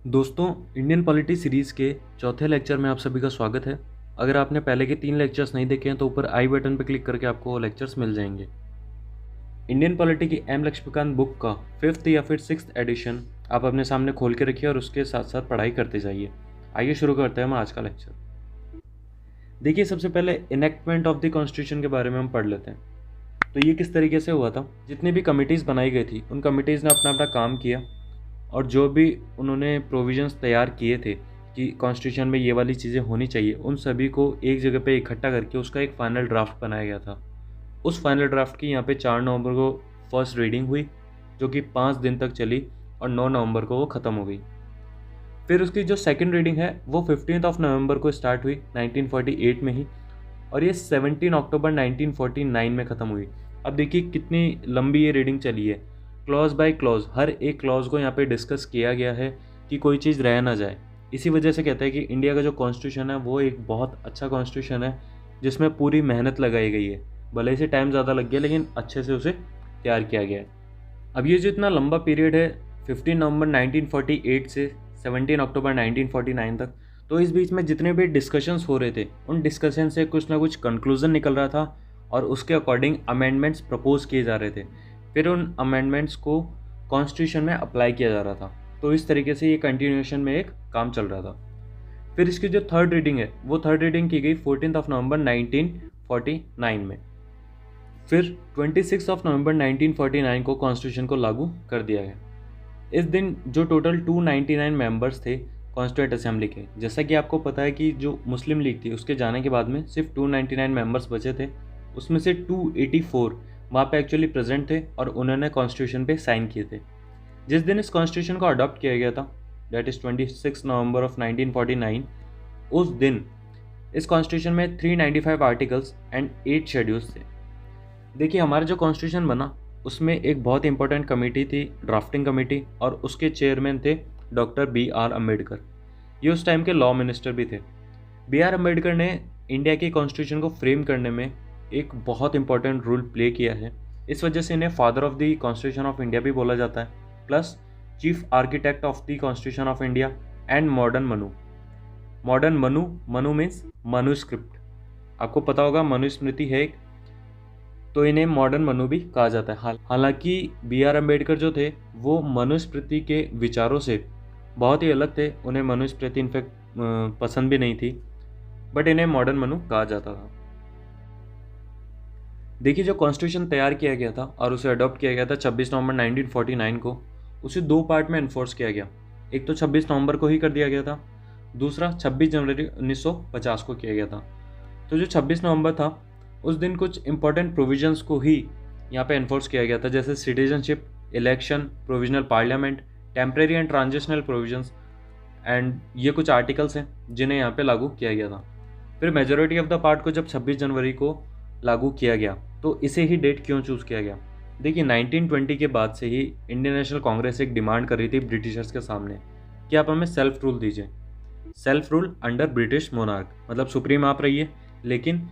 दोस्तों, Indian polity series के चौथे लेक्चर में आप सभी का स्वागत है। अगर आपने पहले के 3 लेक्चर्स नहीं देखे हैं तो ऊपर आई बटन पर क्लिक करके आपको वो लेक्चर्स मिल जाएंगे। इंडियन पॉलिटी की एम लक्ष्मीकांत बुक का 5th या फिर 6th एडिशन आप अपने सामने खोल के रखिए और उसके साथ साथ पढ़ाई करते जाइए। आइए शुरू करते हैं हम आज का लेक्चर। देखिए, सबसे पहले इनेक्टमेंट ऑफ द कॉन्स्टिट्यूशन के बारे में हम पढ़ लेते हैं। तो ये किस तरीके से हुआ था। जितनी भी कमिटीज़ बनाई गई थी उन कमिटीज़ ने अपना अपना काम किया और जो भी उन्होंने प्रोविजंस तैयार किए थे कि कॉन्स्टिट्यूशन में ये वाली चीज़ें होनी चाहिए, उन सभी को एक जगह पे इकट्ठा करके उसका एक फ़ाइनल ड्राफ्ट बनाया गया था। उस फाइनल ड्राफ्ट की यहाँ पे 4 नवंबर को फर्स्ट रीडिंग हुई, जो कि 5 दिन तक चली और 9 नवंबर को वो ख़त्म हो गई। फिर उसकी जो सेकंड रीडिंग है वो 15 ऑफ नवंबर को स्टार्ट हुई 1948 में ही, और ये 17 अक्टूबर 1949 में ख़त्म हुई। अब देखिए कितनी लंबी ये रीडिंग चली है। क्लॉज बाय क्लॉज हर एक क्लॉज को यहाँ पे डिस्कस किया गया है कि कोई चीज़ रह ना जाए। इसी वजह से कहते हैं कि इंडिया का जो कॉन्स्टिट्यूशन है वो एक बहुत अच्छा कॉन्स्टिट्यूशन है, जिसमें पूरी मेहनत लगाई गई है। भले से टाइम ज़्यादा लग गया लेकिन अच्छे से उसे तैयार किया गया है। अब ये जो इतना लंबा पीरियड है 15 नवंबर 1948 से 17 अक्टूबर 1949 तक, तो इस बीच में जितने भी डिस्कशंस हो रहे थे उन डिस्कशन से कुछ ना कुछ कंक्लूजन निकल रहा था और उसके अकॉर्डिंग अमेंडमेंट्स प्रपोज किए जा रहे थे। फिर उन अमेंडमेंट्स को कॉन्स्टिट्यूशन में अप्लाई किया जा रहा था। तो इस तरीके से ये कंटिन्यूएशन में एक काम चल रहा था। फिर इसकी जो थर्ड रीडिंग है वो थर्ड रीडिंग की गई 14 ऑफ नवंबर 1949 में। फिर 26 ऑफ नवंबर 1949 को कॉन्स्टिट्यूशन को लागू कर दिया गया। इस दिन जो टोटल 299 मेंबर्स थे कॉन्स्टिट्यूएंट असेंबली के, जैसा कि आपको पता है कि जो मुस्लिम लीग थी उसके जाने के बाद में सिर्फ 299 मेंबर्स बचे थे, उसमें से 284 वहाँ पे एक्चुअली प्रेजेंट थे और उन्होंने कॉन्स्टिट्यूशन पे साइन किए थे। जिस दिन इस कॉन्स्टिट्यूशन को अडॉप्ट किया गया था, दैट इज़ 26 नवंबर ऑफ 1949, उस दिन इस कॉन्स्टिट्यूशन में 395 आर्टिकल्स एंड 8 शेड्यूल्स थे। देखिए, हमारा जो कॉन्स्टिट्यूशन बना उसमें एक बहुत इंपॉर्टेंट कमेटी थी, ड्राफ्टिंग कमेटी, और उसके चेयरमैन थे डॉक्टर B.R. अम्बेडकर। ये उस टाइम के लॉ मिनिस्टर भी थे। B.R. अम्बेडकर ने इंडिया के कॉन्स्टिट्यूशन को फ्रेम करने में एक बहुत इंपॉर्टेंट रोल प्ले किया है। इस वजह से इन्हें father of the constitution of India भी बोला जाता है, plus chief architect of the constitution of India and modern Manu. Modern Manu, Manu means manuscript. आपको पता होगा मनुस्मृति है एक, तो इन्हें मॉडर्न मनु भी कहा जाता है। हालांकि B.R. अम्बेडकर जो थे वो मनुस्मृति के विचारों से बहुत ही अलग थे। उन्हें मनुस्मृति इनफैक्ट पसंद भी नहीं थी, बट इन्हें मॉडर्न मनु कहा जाता था। देखिए, जो कॉन्स्टिट्यूशन तैयार किया गया था और उसे अडॉप्ट किया गया था 26 नवंबर 1949 को, उसे 2 पार्ट में इन्फोर्स किया गया। एक तो 26 नवंबर को ही कर दिया गया था, दूसरा 26 जनवरी 1950 को किया गया था। तो जो 26 नवंबर था उस दिन कुछ इंपॉर्टेंट प्रोविजंस को ही यहाँ पे एनफोर्स किया गया था, जैसे citizenship, election, provisional parliament, temporary and transitional provisions, and ये कुछ आर्टिकल्स हैं जिन्हें यहाँ पे लागू किया गया था। फिर मेजोरिटी ऑफ द पार्ट को जब 26 जनवरी को लागू किया गया तो इसे ही डेट क्यों चूज़ किया गया। देखिए, 1920 के बाद से ही इंडियन नेशनल कांग्रेस एक डिमांड कर रही थी ब्रिटिशर्स के सामने कि आप हमें सेल्फ रूल दीजिए, self rule under British monarch, मतलब सुप्रीम आप रहिए लेकिन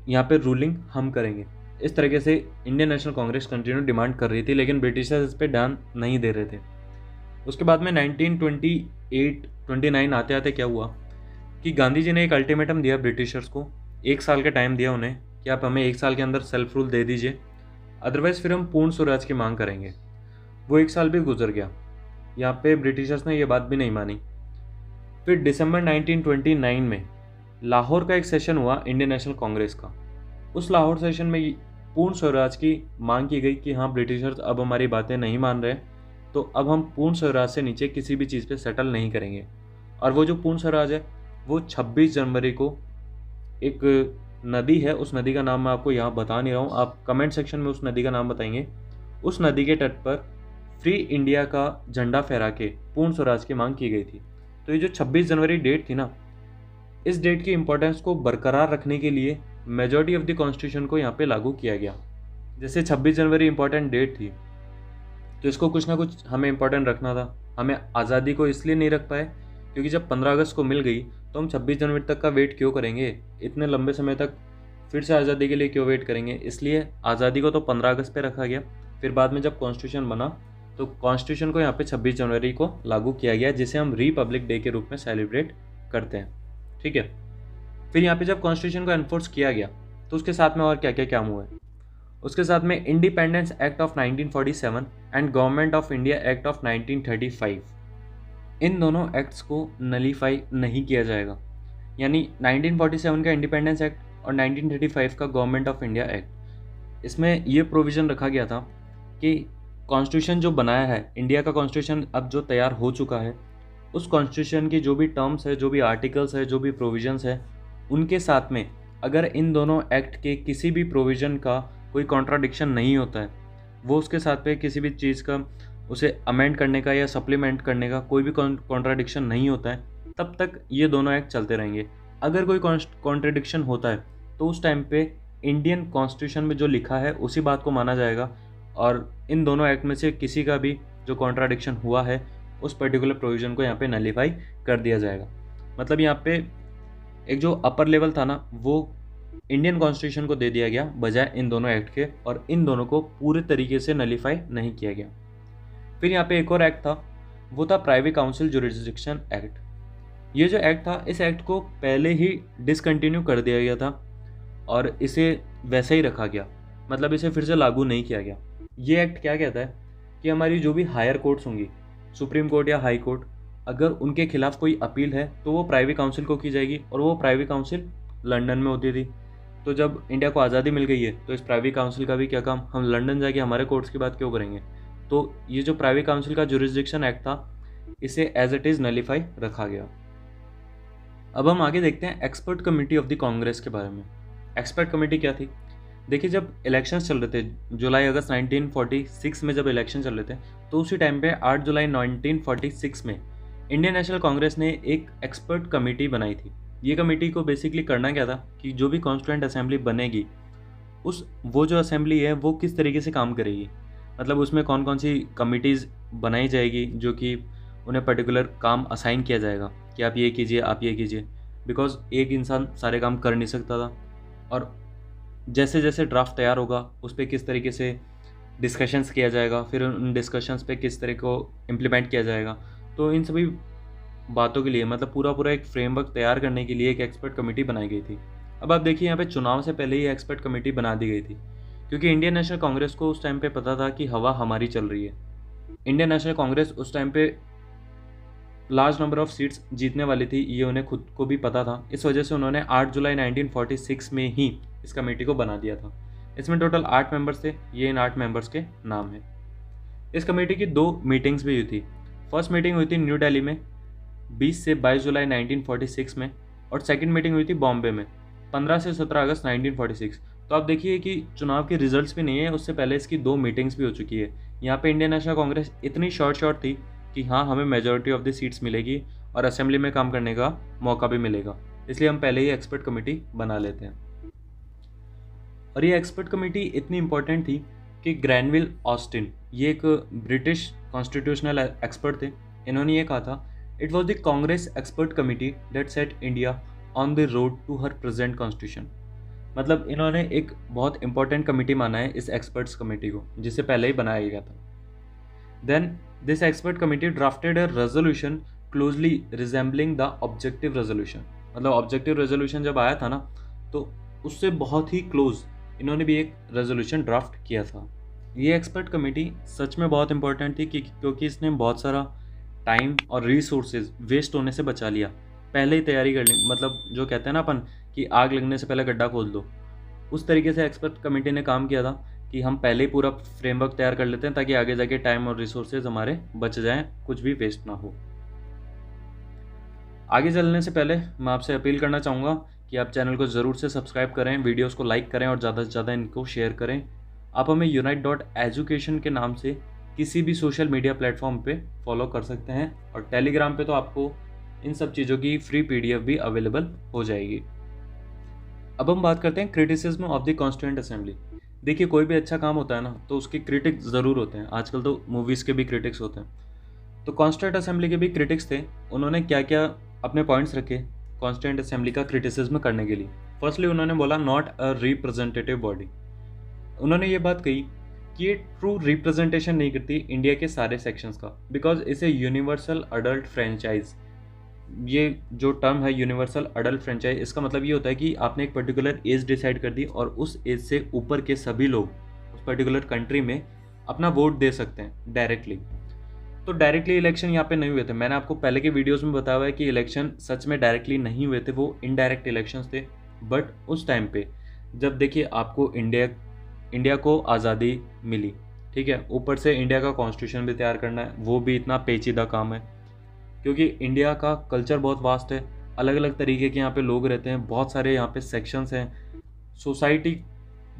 यहाँ पे रूलिंग हम करेंगे। इस तरीके से Indian national Congress continue demand कर रही थी, लेकिन ब्रिटिशर्स इस पर ध्यान नहीं दे रहे थे। उसके बाद में 1928-29 आते आते क्या हुआ कि गांधी जी ने एक अल्टीमेटम दिया ब्रिटिशर्स को, 1 साल का टाइम दिया उन्हें कि आप हमें 1 साल के अंदर सेल्फ रूल दे दीजिए, अदरवाइज़ फिर हम पूर्ण स्वराज की मांग करेंगे। वो 1 साल भी गुजर गया, यहाँ पे ब्रिटिशर्स ने ये बात भी नहीं मानी। फिर दिसंबर 1929 में लाहौर का एक सेशन हुआ इंडियन नेशनल कांग्रेस का। उस लाहौर सेशन में पूर्ण स्वराज की मांग की गई कि हाँ, ब्रिटिशर्स अब हमारी बातें नहीं मान रहे, तो अब हम पूर्ण स्वराज से नीचे किसी भी चीज़ पे सेटल नहीं करेंगे। और वो जो पूर्ण स्वराज है वो 26 जनवरी को एक नदी है, उस नदी का नाम मैं आपको यहाँ बता नहीं रहा हूँ, आप कमेंट सेक्शन में उस नदी का नाम बताएंगे। उस नदी के तट पर फ्री इंडिया का झंडा फहरा के पूर्ण स्वराज की मांग की गई थी। तो ये जो 26 जनवरी डेट थी ना, इस डेट की इंपॉर्टेंस को बरकरार रखने के लिए मेजॉरिटी ऑफ द कॉन्स्टिट्यूशन को यहाँ पे लागू किया गया। जैसे 26 जनवरी इंपॉर्टेंट डेट थी तो इसको कुछ ना कुछ हमें इंपॉर्टेंट रखना था। हमें आज़ादी को इसलिए नहीं रख पाए क्योंकि जब 15 अगस्त को मिल गई तो हम 26 जनवरी तक का वेट क्यों करेंगे, इतने लंबे समय तक फिर से आज़ादी के लिए क्यों वेट करेंगे। इसलिए आज़ादी को तो 15 अगस्त पे रखा गया। फिर बाद में जब कॉन्स्टिट्यूशन बना तो कॉन्स्टिट्यूशन को यहाँ पे 26 जनवरी को लागू किया गया, जिसे हम रिपब्लिक डे के रूप में सेलिब्रेट करते हैं। ठीक है, फिर यहाँ पे जब कॉन्स्टिट्यूशन को एनफोर्स किया गया तो उसके साथ में और क्या क्या काम हुआ है। उसके साथ में independence act of 1947 and government of India act of 1935, इन दोनों एक्ट्स को नलीफाई नहीं किया जाएगा। यानी 1947 का इंडिपेंडेंस एक्ट और 1935 का गवर्नमेंट ऑफ इंडिया एक्ट, इसमें ये प्रोविज़न रखा गया था कि कॉन्स्टिट्यूशन जो बनाया है, इंडिया का कॉन्स्टिट्यूशन अब जो तैयार हो चुका है, उस कॉन्स्टिट्यूशन की जो भी टर्म्स है, जो भी आर्टिकल्स है, जो भी प्रोविजंस है, उनके साथ में अगर इन दोनों एक्ट के किसी भी प्रोविज़न का कोई कॉन्ट्राडिक्शन नहीं होता है, वो उसके साथ पे किसी भी चीज़ का उसे अमेंड करने का या सप्लीमेंट करने का कोई भी कॉन्ट्राडिक्शन नहीं होता है, तब तक ये दोनों एक्ट चलते रहेंगे। अगर कोई कॉन्ट्राडिक्शन होता है तो उस टाइम पे इंडियन कॉन्स्टिट्यूशन में जो लिखा है उसी बात को माना जाएगा, और इन दोनों एक्ट में से किसी का भी जो कॉन्ट्राडिक्शन हुआ है उस पर्टिकुलर प्रोविज़न को यहाँ पे नलीफाई कर दिया जाएगा। मतलब यहाँ पे एक जो अपर लेवल था ना, वो इंडियन कॉन्स्टिट्यूशन को दे दिया गया बजाय इन दोनों एक्ट के, और इन दोनों को पूरे तरीके से नलीफाई नहीं किया गया। फिर यहाँ पे एक और एक्ट था, वो था प्राइवेट काउंसिल जुरिसडिक्शन एक्ट। ये जो एक्ट था, इस एक्ट को पहले ही डिसकंटिन्यू कर दिया गया था और इसे वैसे ही रखा गया, मतलब इसे फिर से लागू नहीं किया गया। ये एक्ट क्या कहता है कि हमारी जो भी हायर कोर्ट्स होंगी, सुप्रीम कोर्ट या हाई कोर्ट, अगर उनके खिलाफ कोई अपील है तो वो प्राइवेट काउंसिल को की जाएगी, और वो प्राइवेट काउंसिल लंदन में होती थी। तो जब इंडिया को आज़ादी मिल गई है तो इस प्राइवेट काउंसिल का भी क्या काम, हम लंदन जाके हमारे कोर्ट्स की बात क्यों करेंगे। तो ये जो प्राइवेट काउंसिल का जुरिसडिक्शन एक्ट था, इसे एज इट इज़ नलीफाई रखा गया। अब हम आगे देखते हैं expert committee of the Congress के बारे में। एक्सपर्ट कमेटी क्या थी? देखिए, जब इलेक्शंस चल रहे थे, जुलाई अगस्त 1946 में जब इलेक्शन चल रहे थे, तो उसी टाइम पे 8 जुलाई 1946 में इंडियन नेशनल कांग्रेस ने एक एक्सपर्ट कमेटी बनाई थी। ये कमेटी को बेसिकली करना क्या था कि जो भी कॉन्स्टिट्यूएंट असेंबली बनेगी, वो जो असेंबली है वो किस तरीके से काम करेगी, मतलब उसमें कौन कौन सी कमिटीज़ बनाई जाएगी जो कि उन्हें पर्टिकुलर काम असाइन किया जाएगा कि आप ये कीजिए, आप ये कीजिए, बिकॉज एक इंसान सारे काम कर नहीं सकता था। और जैसे जैसे ड्राफ्ट तैयार होगा उस पर किस तरीके से डिस्कशंस किया जाएगा, फिर उन डिस्कशंस पे किस तरह को इम्प्लीमेंट किया जाएगा। तो इन सभी बातों के लिए, मतलब पूरा एक फ्रेमवर्क तैयार करने के लिए एक एक्सपर्ट कमेटी बनाई गई थी। अब आप देखिए, यहाँ पे चुनाव से पहले ही एक्सपर्ट कमेटी बना दी गई थी, क्योंकि इंडियन नेशनल कांग्रेस को उस टाइम पे पता था कि हवा हमारी चल रही है। इंडियन नेशनल कांग्रेस उस टाइम पे लार्ज नंबर ऑफ सीट्स जीतने वाली थी, ये उन्हें खुद को भी पता था। इस वजह से उन्होंने 8 जुलाई 1946 में ही इस कमेटी को बना दिया था। इसमें टोटल 8 मेंबर्स थे, ये इन 8 मेंबर्स के नाम हैं। इस कमेटी की 2 मीटिंग्स भी हुई थी। फर्स्ट मीटिंग हुई थी न्यू दिल्ली में 20 से 22 जुलाई 1946 में, और सेकंड मीटिंग हुई थी बॉम्बे में 15 से 17 अगस्त 1946। तो आप देखिए कि चुनाव के रिजल्ट्स भी नहीं है, उससे पहले इसकी 2 मीटिंग्स भी हो चुकी है। यहाँ पे इंडियन नेशनल कांग्रेस इतनी शॉर्ट थी कि हाँ, हमें मेजॉरिटी ऑफ द सीट्स मिलेगी और असेंबली में काम करने का मौका भी मिलेगा, इसलिए हम पहले ही एक्सपर्ट कमेटी बना लेते हैं। और ये एक्सपर्ट कमेटी इतनी इंपॉर्टेंट थी कि ग्रैनविल ऑस्टिन, ये एक ब्रिटिश कॉन्स्टिट्यूशनल एक्सपर्ट थे, इन्होंने ये कहा था, it was the Congress expert committee that set India on the road to her present constitution. मतलब इन्होंने एक बहुत इंपॉर्टेंट कमेटी माना है इस एक्सपर्ट्स कमेटी को, जिसे पहले ही बनाया गया था। Then this expert committee drafted a resolution closely resembling the objective resolution. मतलब ऑब्जेक्टिव रेजोल्यूशन जब आया था ना, तो उससे बहुत ही क्लोज इन्होंने भी एक रेजोल्यूशन ड्राफ्ट किया था। ये एक्सपर्ट कमेटी सच में बहुत इंपॉर्टेंट थी क्योंकि इसने बहुत सारा टाइम और रिसोर्सेज वेस्ट होने से बचा लिया। पहले ही तैयारी कर ली, मतलब जो कहते हैं ना अपन कि आग लगने से पहले गड्ढा खोद दो, उस तरीके से एक्सपर्ट कमेटी ने काम किया था कि हम पहले ही पूरा फ्रेमवर्क तैयार कर लेते हैं ताकि आगे जाके टाइम और रिसोर्सेज हमारे बच जाएं, कुछ भी वेस्ट ना हो। आगे चलने से पहले मैं आपसे अपील करना चाहूँगा कि आप चैनल को ज़रूर से सब्सक्राइब करें, वीडियोस को लाइक करें और ज़्यादा से ज़्यादा इनको शेयर करें। आप हमें unite.education के नाम से किसी भी सोशल मीडिया प्लेटफॉर्म पे फॉलो कर सकते हैं, और टेलीग्राम पे तो आपको इन सब चीज़ों की फ्री PDF भी अवेलेबल हो जाएगी। अब हम बात करते हैं criticism of the constituent assembly. देखिए, कोई भी अच्छा काम होता है ना, तो उसके क्रिटिक्स ज़रूर होते हैं। आजकल तो मूवीज़ के भी क्रिटिक्स होते हैं, तो कॉन्स्टिट्यूएंट असेंबली के भी क्रिटिक्स थे। उन्होंने क्या क्या अपने पॉइंट्स रखे कॉन्स्टिट्यूएंट असेंबली का क्रिटिसिज्म करने के लिए। फर्स्टली उन्होंने बोला, नॉट अ रिप्रेजेंटेटिव बॉडी। उन्होंने ये बात कही कि ये ट्रू रिप्रेजेंटेशन नहीं करती इंडिया के सारे सेक्शंस का, बिकॉज इसे यूनिवर्सल अडल्ट फ्रेंचाइज, ये जो टर्म है यूनिवर्सल अडल्ट फ्रेंचाइज, इसका मतलब ये होता है कि आपने एक पर्टिकुलर एज डिसाइड कर दी और उस एज से ऊपर के सभी लोग उस पर्टिकुलर कंट्री में अपना वोट दे सकते हैं डायरेक्टली। तो डायरेक्टली इलेक्शन यहाँ पे नहीं हुए थे। मैंने आपको पहले के वीडियोस में बताया है कि इलेक्शन सच में डायरेक्टली नहीं हुए थे, वो इनडायरेक्ट इलेक्शंस थे। बट उस टाइम पे जब देखिए आपको इंडिया को आज़ादी मिली, ठीक है, ऊपर से इंडिया का कॉन्स्टिट्यूशन भी तैयार करना है, वो भी इतना पेचीदा काम है क्योंकि इंडिया का कल्चर बहुत वास्ट है, अलग अलग तरीके के यहाँ पे लोग रहते हैं, बहुत सारे यहाँ पे सेक्शंस हैं, सोसाइटी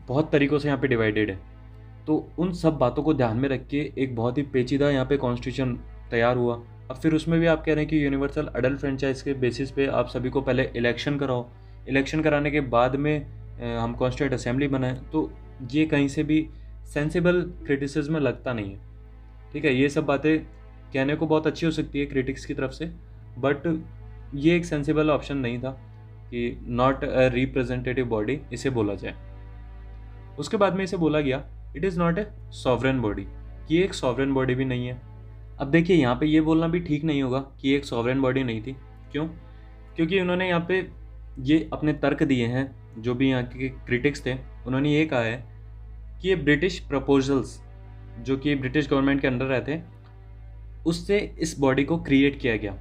बहुत तरीक़ों से यहाँ पे डिवाइडेड है। तो उन सब बातों को ध्यान में रख के एक बहुत ही पेचीदा यहाँ पे कॉन्स्टिट्यूशन तैयार हुआ। अब फिर उसमें भी आप कह रहे हैं कि यूनिवर्सल अडल्ट फ्रेंचाइज के बेसिस पे आप सभी को पहले इलेक्शन कराओ, इलेक्शन कराने के बाद में हम कॉन्स्टिट्यूंट असेंबली बनाएं, तो ये कहीं से भी सेंसिबल क्रिटिसिज्म में लगता नहीं है। ठीक है, ये सब बातें कहने को बहुत अच्छी हो सकती है क्रिटिक्स की तरफ से, बट ये एक सेंसिबल ऑप्शन नहीं था कि नॉट अ रिप्रेजेंटेटिव बॉडी इसे बोला जाए। उसके बाद में इसे बोला गया it is not a sovereign body, कि ये एक सॉवरेन बॉडी भी नहीं है। अब देखिए यहाँ पे ये बोलना भी ठीक नहीं होगा कि एक सॉवरेन बॉडी नहीं थी। क्यों? क्योंकि उन्होंने यहाँ पे ये अपने तर्क दिए हैं, जो भी यहाँ के क्रिटिक्स थे उन्होंने ये कहा है कि ये ब्रिटिश प्रपोजल्स जो कि ब्रिटिश गवर्नमेंट के अंडर रहते हैं उससे इस बॉडी को क्रिएट किया गया।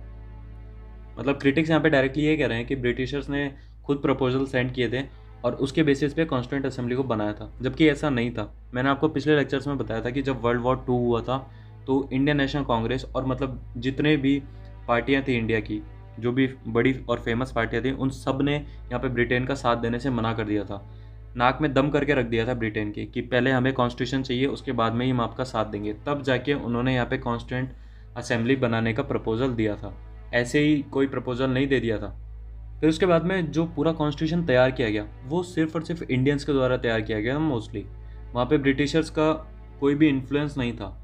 मतलब क्रिटिक्स यहाँ पे डायरेक्टली ये कह रहे हैं कि ब्रिटिशर्स ने खुद प्रपोजल सेंड किए थे और उसके बेसिस पे कॉन्स्टिट्यूंट असेंबली को बनाया था, जबकि ऐसा नहीं था। मैंने आपको पिछले लेक्चर्स में बताया था कि जब वर्ल्ड वॉर 2 हुआ था तो इंडियन नेशनल कांग्रेस और मतलब जितने भी पार्टियां थी इंडिया की, जो भी बड़ी और फेमस पार्टियां थी, उन सब ने यहाँ पे ब्रिटेन का साथ देने से मना कर दिया था, नाक में दम करके रख दिया था ब्रिटेन के कि पहले हमें कॉन्स्टिट्यूशन चाहिए, उसके बाद में ही हम आपका साथ देंगे। तब जाके उन्होंने यहाँ पे कॉन्स्टिट्यूंट असेंबली बनाने का प्रपोजल दिया था, ऐसे ही कोई प्रपोजल नहीं दे दिया था। फिर उसके बाद में जो पूरा कॉन्स्टिट्यूशन तैयार किया गया वो सिर्फ और सिर्फ इंडियंस के द्वारा तैयार किया गया मोस्टली। वहाँ पे ब्रिटिशर्स का कोई भी इन्फ्लुएंस नहीं था।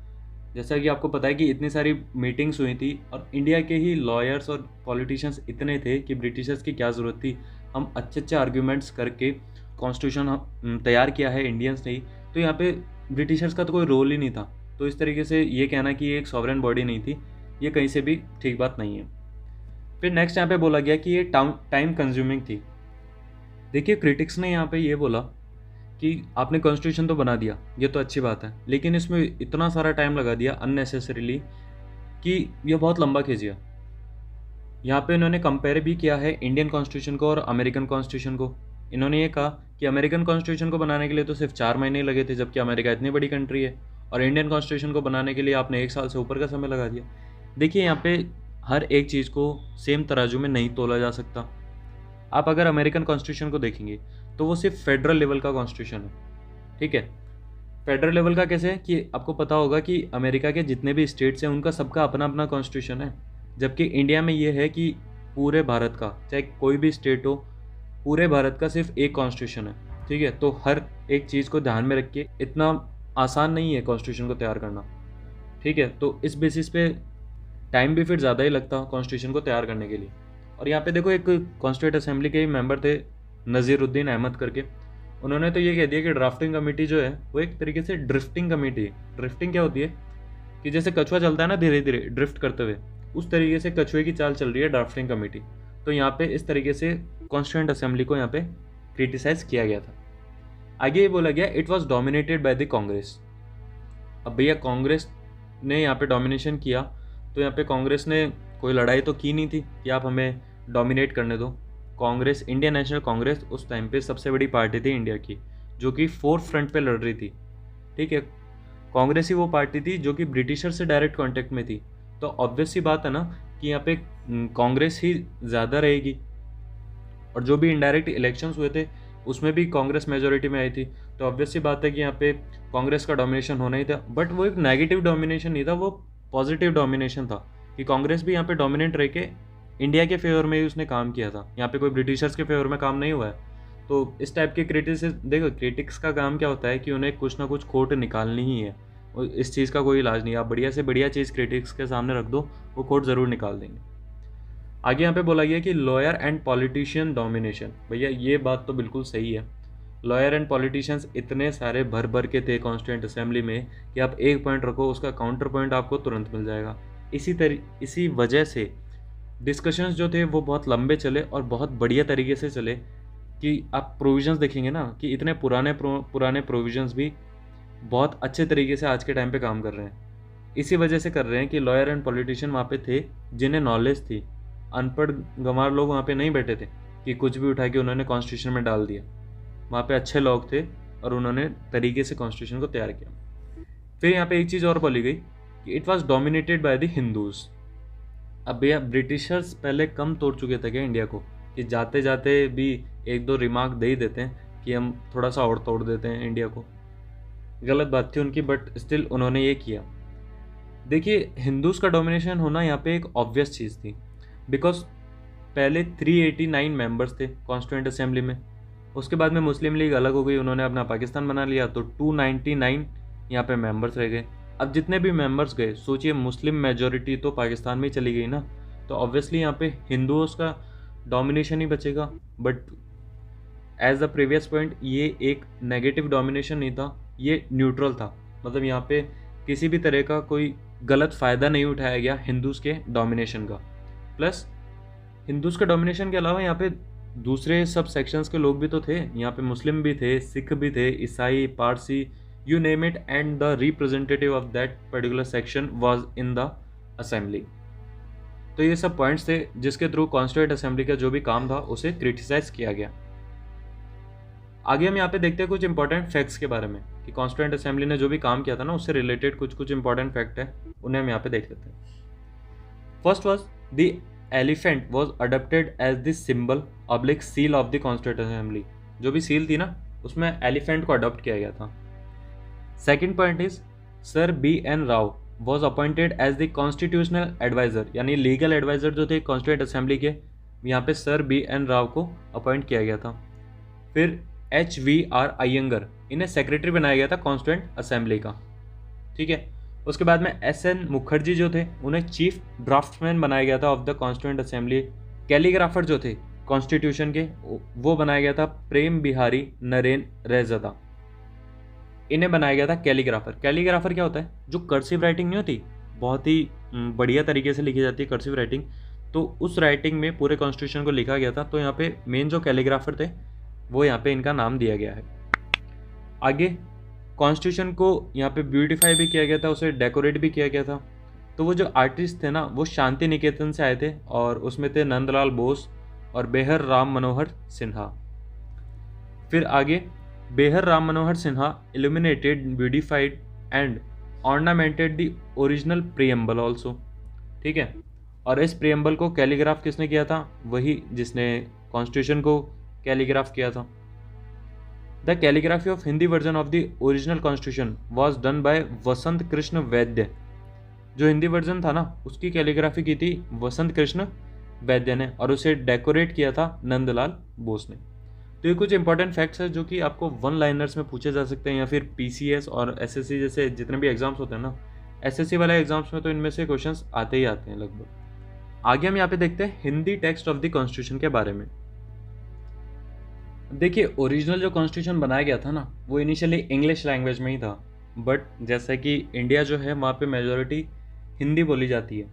जैसा कि आपको पता है कि इतनी सारी मीटिंग्स हुई थी और इंडिया के ही लॉयर्स और पॉलिटिशियंस इतने थे कि ब्रिटिशर्स की क्या ज़रूरत थी। हम अच्छे अच्छे आर्ग्यूमेंट्स करके कॉन्स्टिट्यूशन तैयार किया है इंडियंस ने ही, तो यहाँ पे ब्रिटिशर्स का तो कोई रोल ही नहीं था। तो इस तरीके से ये कहना कि ये एक सॉवरेन बॉडी नहीं थी, ये कहीं से भी ठीक बात नहीं है। फिर नेक्स्ट यहाँ पे बोला गया कि ये टाइम कंज्यूमिंग थी। देखिए क्रिटिक्स ने यहाँ पे ये बोला कि आपने कॉन्स्टिट्यूशन तो बना दिया, ये तो अच्छी बात है, लेकिन इसमें इतना सारा टाइम लगा दिया अननेसेसरीली कि ये बहुत लंबा खींच गया। यहाँ पे इन्होंने कंपेयर भी किया है इंडियन कॉन्स्टिट्यूशन को और अमेरिकन कॉन्स्टिट्यूशन को। इन्होंने ये कहा कि अमेरिकन कॉन्स्टिट्यूशन को बनाने के लिए तो सिर्फ 4 महीने लगे थे, जबकि अमेरिका इतनी बड़ी कंट्री है, और इंडियन कॉन्स्टिट्यूशन को बनाने के लिए आपने 1 साल से ऊपर का समय लगा दिया। देखिए यहाँ पे हर एक चीज़ को सेम तराजू में नहीं तोला जा सकता। आप अगर अमेरिकन कॉन्स्टिट्यूशन को देखेंगे तो वो सिर्फ फेडरल लेवल का कॉन्स्टिट्यूशन है, ठीक है। फेडरल लेवल का कैसे है कि आपको पता होगा कि अमेरिका के जितने भी स्टेट्स हैं उनका सबका अपना अपना कॉन्स्टिट्यूशन है, जबकि इंडिया में ये है कि पूरे भारत का, चाहे कोई भी स्टेट हो, पूरे भारत का सिर्फ एक कॉन्स्टिट्यूशन है, ठीक है। तो हर एक चीज़ को ध्यान में रख के इतना आसान नहीं है कॉन्स्टिट्यूशन को तैयार करना, ठीक है। तो इस बेसिस पे टाइम भी फिर ज़्यादा ही लगता कॉन्स्टिट्यूशन को तैयार करने के लिए। और यहाँ पे देखो एक कॉन्स्टिट्यूंट असेंबली के मेंबर थे नज़ीरुद्दीन अहमद करके, उन्होंने तो ये कह दिया कि ड्राफ्टिंग कमेटी जो है वो एक तरीके से ड्रिफ्टिंग कमेटी है। ड्रिफ्टिंग क्या होती है कि जैसे कछुआ चलता है ना धीरे धीरे ड्रिफ्ट करते हुए, उस तरीके से कछुए की चाल चल रही है ड्राफ्टिंग कमेटी। तो यहाँ पे इस तरीके से कॉन्स्टिट्यूंट असेंबली को यहाँ पे क्रिटिसाइज किया गया था। आगे ये बोला गया it was dominated by the Congress. अब भैया कांग्रेस ने यहाँ पे डोमिनेशन किया, तो यहाँ पे कांग्रेस ने कोई लड़ाई तो की नहीं थी कि आप हमें डोमिनेट करने दो। कांग्रेस, इंडियन नेशनल कांग्रेस उस टाइम पे सबसे बड़ी पार्टी थी इंडिया की, जो कि फोर्थ फ्रंट पे लड़ रही थी, ठीक है। कांग्रेस ही वो पार्टी थी जो कि ब्रिटिशर से डायरेक्ट कांटेक्ट में थी, तो ऑब्वियस सी बात है ना कि यहाँ पे कांग्रेस ही ज़्यादा रहेगी। और जो भी इनडायरेक्ट इलेक्शंस हुए थे उसमें भी कांग्रेस मेजोरिटी में आई थी, तो ऑब्वियस सी बात है कि यहाँ पे कांग्रेस का डोमिनेशन होना ही था। बट वो एक नेगेटिव डोमिनेशन नहीं था, वो पॉजिटिव डोमिनेशन था कि कांग्रेस भी यहाँ पे डोमिनेट रह के इंडिया के फेवर में ही उसने काम किया था, यहाँ पे कोई ब्रिटिशर्स के फेवर में काम नहीं हुआ है। तो इस टाइप के देखो क्रिटिक्स का काम क्या होता है कि उन्हें कुछ ना कुछ खोट निकालनी ही है, और इस चीज़ का कोई इलाज नहीं। आप बढ़िया से बढ़िया चीज़ क्रिटिक्स के सामने रख दो, वो खोट ज़रूर निकाल देंगे। आगे यहाँ पे बोला गया कि लॉयर एंड पॉलिटिशियन डोमिनेशन। भैया ये बात तो बिल्कुल सही है, लॉयर एंड पॉलिटिशियंस इतने सारे भर भर के थे कॉन्स्टिट्यूंट असेंबली में कि आप एक पॉइंट रखो उसका काउंटर पॉइंट आपको तुरंत मिल जाएगा। इसी वजह से डिस्कशंस जो थे वो बहुत लंबे चले और बहुत बढ़िया तरीके से चले कि आप प्रोविजंस देखेंगे ना कि इतने पुराने प्रोविजंस भी बहुत अच्छे तरीके से आज के टाइम पे काम कर रहे हैं। इसी वजह से कर रहे हैं कि लॉयर एंड पॉलिटिशियन वहाँ पे थे जिन्हें नॉलेज थी। अनपढ़ गंवार लोग वहाँ पे नहीं बैठे थे कि कुछ भी उठा के उन्होंने कॉन्स्टिट्यूशन में डाल दिया। वहाँ पे अच्छे लोग थे और उन्होंने तरीके से कॉन्स्टिट्यूशन को तैयार किया। फिर यहाँ पे एक चीज़ और बोली गई कि it was dominated by the Hindus. अब भैया ब्रिटिशर्स पहले कम तोड़ चुके थे क्या इंडिया को, कि जाते जाते भी एक दो रिमार्क दे ही देते हैं कि हम थोड़ा सा और तोड़ देते हैं इंडिया को। गलत बात थी उनकी, बट स्टिल उन्होंने ये किया। देखिए हिंदूज का डोमिनेशन होना यहाँ पे एक ऑब्वियस चीज़ थी, बिकॉज पहले 389 मेंबर्स थे कॉन्स्टिट्यूएंट असेंबली में। उसके बाद में मुस्लिम लीग अलग हो गई, उन्होंने अपना पाकिस्तान बना लिया, तो 299 यहाँ पे मेंबर्स रह गए। अब जितने भी मेंबर्स गए, सोचिए मुस्लिम मेजोरिटी तो पाकिस्तान में ही चली गई ना, तो ऑब्वियसली यहाँ पे हिंदुओं का डोमिनेशन ही बचेगा। But as the previous point, ये एक नेगेटिव डोमिनेशन नहीं था, ये न्यूट्रल था। मतलब यहाँ पे किसी भी तरह का कोई गलत फ़ायदा नहीं उठाया गया हिंदूज़ के डोमिनेशन का। प्लस हिंदूज़ के डोमिनेशन के अलावा यहाँ पे दूसरे सब सेक्शंस के लोग भी तो थे। यहाँ पे मुस्लिम भी थे, सिख भी थे, ईसाई, Parsi, you name it, and the representative of that particular section was in the assembly. तो ये सब पॉइंट्स थे जिसके थ्रू कॉन्स्टिट्यूएंट असेंबली का जो भी काम था उसे क्रिटिसाइज किया गया। आगे हम यहाँ पे देखते हैं कुछ इंपॉर्टेंट फैक्ट्स के बारे में कि कॉन्स्टिट्यूएंट असेंबली ने जो भी काम किया था ना उससे रिलेटेड कुछ इंपॉर्टेंट फैक्ट है, उन्हें हम यहाँ पे देख लेते हैं। First was the elephant was adopted as the symbol oblique seal of the constituent assembly. जो भी सील थी ना उसमें एलिफेंट को अडॉप्ट किया गया था। Second point is sir B.N. Rau was appointed as the constitutional adviser, यानी लीगल एडवाइजर जो थे कॉन्स्टिट्यूएंट असेंबली के, यहाँ पे सर B.N. राव को अपॉइंट किया गया था। फिर H.V.R. अयंगर, इन्हें सेक्रेटरी बनाया गया था कॉन्स्टिट्यूएंट असेंबली का। ठीक है। उसके बाद में S.N. मुखर्जी जो थे उन्हें चीफ ड्राफ्ट्समैन बनाया गया था of the constituent assembly. Calligrapher जो थे कॉन्स्टिट्यूशन के वो बनाया गया था प्रेम बिहारी नरेन रैज़दा, इन्हें बनाया गया था कैलीग्राफर। कैलीग्राफर क्या होता है? जो कर्सिव राइटिंग नहीं होती, बहुत ही बढ़िया तरीके से लिखी जाती है कर्सिव राइटिंग, तो उस राइटिंग में पूरे कॉन्स्टिट्यूशन को लिखा गया था। तो यहाँ पे मेन जो कैलीग्राफर थे वो यहाँ पे इनका नाम दिया गया है। आगे कॉन्स्टिट्यूशन को यहाँ पे ब्यूटीफाई भी किया गया था, उसे डेकोरेट भी किया गया था। तो वो जो आर्टिस्ट थे ना वो शांति निकेतन से आए थे और उसमें थे नंदलाल बोस और बेहर राम मनोहर सिन्हा। फिर आगे Behar Ram Manohar Sinha illuminated, beautified and ornamented the original preamble also। ठीक है। और इस प्रियम्बल को कैलीग्राफ किसने किया था? वही जिसने कॉन्स्टिट्यूशन को कैलीग्राफ किया था। The calligraphy of Hindi version of the original constitution was done by Vasant Krishna Vaidya. जो हिंदी वर्जन था ना उसकी कैलीग्राफी की थी वसंत कृष्ण वैद्य ने और उसे डेकोरेट किया था नंदलाल बोस ने। तो ये कुछ इंपॉर्टेंट फैक्ट्स है जो कि आपको वन लाइनर्स में पूछे जा सकते हैं या फिर PCS और SSC जैसे जितने भी एग्जाम्स होते हैं ना, SSC वाले एग्जाम्स में तो इनमें से क्वेश्चंस आते ही आते हैं लगभग। आगे हम यहाँ पे देखते हैं Hindi text of the constitution के बारे में। देखिए ओरिजिनल जो कॉन्स्टिट्यूशन बनाया गया था ना वो इनिशियली इंग्लिश लैंग्वेज में ही था, बट जैसा कि इंडिया जो है वहाँ पे मेजॉरिटी हिंदी बोली जाती है,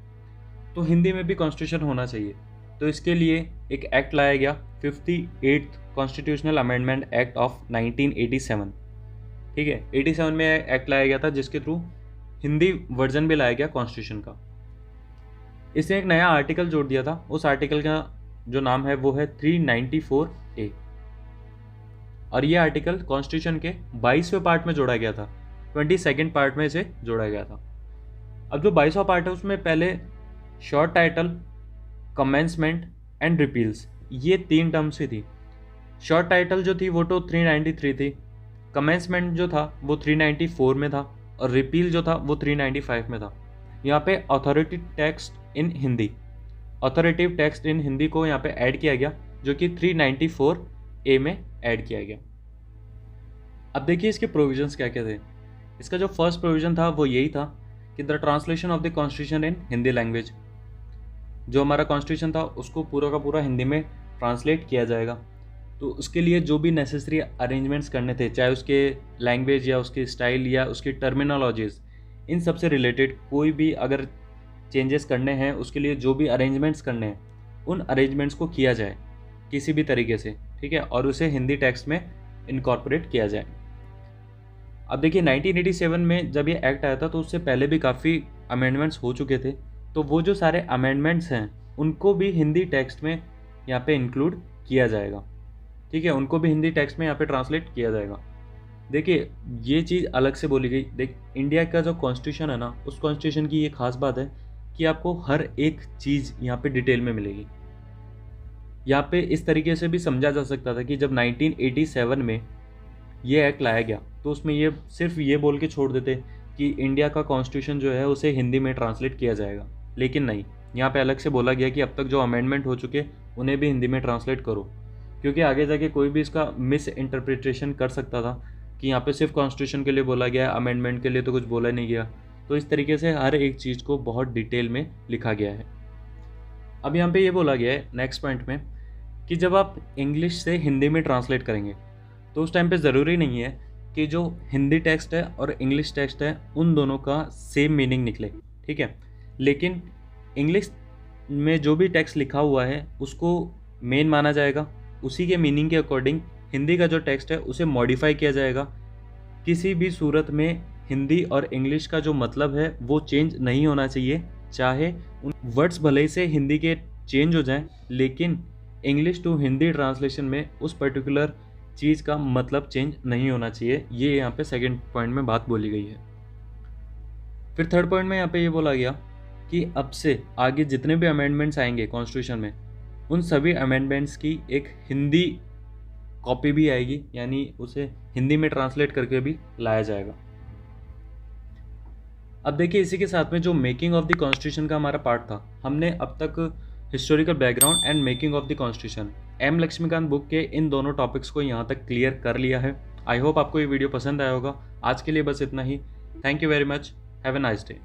तो हिंदी में भी कॉन्स्टिट्यूशन होना चाहिए। तो इसके लिए एक एक्ट लाया गया 58th constitutional amendment act of 1987। ठीक है, 87 में एक्ट लाया गया था जिसके थ्रू हिंदी वर्जन भी लाया गया कॉन्स्टिट्यूशन का। इसने एक नया आर्टिकल जोड़ दिया था, उस आर्टिकल का जो नाम है वो है 394A और ये आर्टिकल कॉन्स्टिट्यूशन के 22वें पार्ट में जोड़ा गया था, 22nd पार्ट में इसे जोड़ा गया था। अब जो 22वां पार्ट है उसमें पहले शॉर्ट टाइटल, कमेंसमेंट एंड रिपील्स, ये 3 टर्म्स ही थी। शॉर्ट टाइटल जो थी वो तो 393 थी, कमेंसमेंट जो था वो 394 में था और रिपील जो था वो 395 में था। यहाँ पे authoritative text in Hindi, authoritative text in Hindi को यहाँ पे ऐड किया गया जो कि 394A में ऐड किया गया। अब देखिए इसके प्रोविजंस क्या क्या थे। इसका जो फर्स्ट प्रोविजन था वो यही था कि the translation of the constitution in Hindi language, जो हमारा कॉन्स्टिट्यूशन था उसको पूरा का पूरा हिंदी में ट्रांसलेट किया जाएगा। तो उसके लिए जो भी नेसेसरी अरेंजमेंट्स करने थे, चाहे उसके लैंग्वेज या उसके स्टाइल या उसकी टर्मिनोलॉजीज़, इन सब से रिलेटेड कोई भी अगर चेंजेस करने हैं, उसके लिए जो भी अरेंजमेंट्स करने हैं, उन अरेंजमेंट्स को किया जाए किसी भी तरीके से, ठीक है, और उसे हिंदी टेक्स्ट में इनकॉर्पोरेट किया जाए। अब देखिए 1987 में जब ये एक्ट आया था तो उससे पहले भी काफ़ी अमेंडमेंट्स हो चुके थे, तो वो जो सारे अमेंडमेंट्स हैं उनको भी हिंदी टेक्स्ट में यहाँ पे इंक्लूड किया जाएगा, ठीक है, उनको भी हिंदी टेक्स्ट में यहाँ पे ट्रांसलेट किया जाएगा। देखिए ये चीज़ अलग से बोली गई। देख, इंडिया का जो कॉन्स्टिट्यूशन है ना, उस कॉन्स्टिट्यूशन की ये खास बात है कि आपको हर एक चीज़ यहाँ पे डिटेल में मिलेगी। यहाँ पे इस तरीके से भी समझा जा सकता था कि जब 1987 में ये एक्ट लाया गया तो उसमें ये सिर्फ ये बोल के छोड़ देते कि इंडिया का कॉन्स्टिट्यूशन जो है उसे हिंदी में ट्रांसलेट किया जाएगा, लेकिन नहीं, यहाँ पे अलग से बोला गया कि अब तक जो अमेंडमेंट हो चुके उन्हें भी हिंदी में ट्रांसलेट करो, क्योंकि आगे जाके कोई भी इसका मिस इंटरप्रिटेशन कर सकता था कि यहाँ पे सिर्फ कॉन्स्टिट्यूशन के लिए बोला गया है, अमेंडमेंट के लिए तो कुछ बोला नहीं गया। तो इस तरीके से हर एक चीज़ को बहुत डिटेल में लिखा गया है। अब यहाँ पे ये बोला गया है नेक्स्ट पॉइंट में कि जब आप इंग्लिश से हिंदी में ट्रांसलेट करेंगे तो उस टाइम पे ज़रूरी नहीं है कि जो हिंदी टेक्स्ट है और इंग्लिश टेक्स्ट है उन दोनों का सेम मीनिंग निकले, ठीक है, लेकिन इंग्लिश में जो भी टेक्स्ट लिखा हुआ है उसको मेन माना जाएगा, उसी के मीनिंग के अकॉर्डिंग हिंदी का जो टेक्स्ट है उसे मॉडिफाई किया जाएगा। किसी भी सूरत में हिंदी और इंग्लिश का जो मतलब है वो चेंज नहीं होना चाहिए, चाहे उन वर्ड्स भले से हिंदी के चेंज हो जाएं, लेकिन इंग्लिश टू हिंदी ट्रांसलेशन में उस पर्टिकुलर चीज़ का मतलब चेंज नहीं होना चाहिए। ये यहाँ पे सेकंड पॉइंट में बात बोली गई है। फिर थर्ड पॉइंट में यहाँ पे ये बोला गया कि अब से आगे जितने भी अमेंडमेंट्स आएंगे कॉन्स्टिट्यूशन में, उन सभी अमेंडमेंट्स की एक हिंदी कॉपी भी आएगी, यानी उसे हिंदी में ट्रांसलेट करके भी लाया जाएगा। अब देखिए इसी के साथ में जो मेकिंग ऑफ द कॉन्स्टिट्यूशन का हमारा पार्ट था, हमने अब तक historical background and making of the constitution M Laxmikanth book के इन दोनों टॉपिक्स को यहाँ तक क्लियर कर लिया है। आई होप आपको ये वीडियो पसंद आया होगा। आज के लिए बस इतना ही। Thank you very much. Have a nice day.